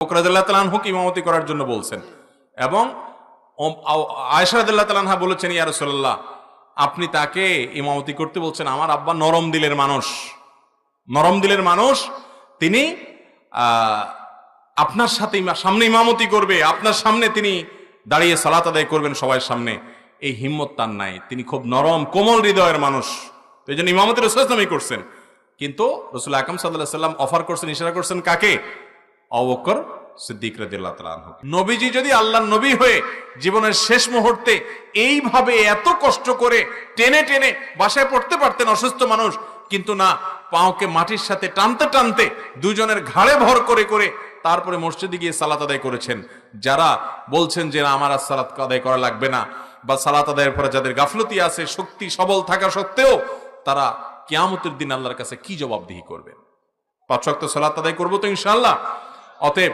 বকর রাদিয়াল্লাহু তাআলা আনহুকে ইমামতি করার জন্য বলছেন, এবং আয়েশা রাদিয়াল্লাহু তাআলা আনহা বলেছেন, ইয়া রাসূলুল্লাহ, আপনি তাকে ইমামতি করতে বলছেন, আমার আব্বা নরম দিলের মানুষ, নরম দিলের মানুষ, তিনি আপনার সাথে সামনে ইমামতি করবে, আপনার সামনে তিনি দাঁড়িয়ে সালাত আদায় করবেন সবার সামনে, এই হিম্মত তার নাই, তিনি খুব নরম কোমল হৃদয়ের মানুষ। তো এই জন্য ইমামতি রাসূল সাল্লাল্লাহু আলাইহি ওয়াসাল্লামই করছেন। কিন্তু রাসূল আকরাম সাল্লাল্লাহু আলাইহি ওয়াসাল্লাম অফার করছেন, ইশারা করছেন কাকে? আবু বকর সিদ্দিক রাদিয়াল্লাহু তাআলা আনহু। নবীজি যদি আল্লাহর নবী হয়ে জীবনের শেষ মুহূর্তে এইভাবে এত কষ্ট করে টেনে টেনে বাসায় পড়তে পারতেন, অসুস্থ মানুষ, কিন্তু না, পাওকে মাটির সাথে টানতে টানতে দুজনের ঘাড়ে ভর করে করে তারপরে মসজিদে গিয়ে সালাত আদায় করেছেন। যারা বলছেন যে আমার আর সালাত আদায় করা লাগবে না, বা সালাত আদায়ের পরে যাদের গাফলতি আছে, শক্তি সবল থাকা সত্ত্বেও, তারা কিয়ামতের দিন আল্লাহর কাছে কি জবাবদিহি করবেন? 5 ওয়াক্ত সালাত আদায় করবো তো ইনশাআল্লাহ। অতএব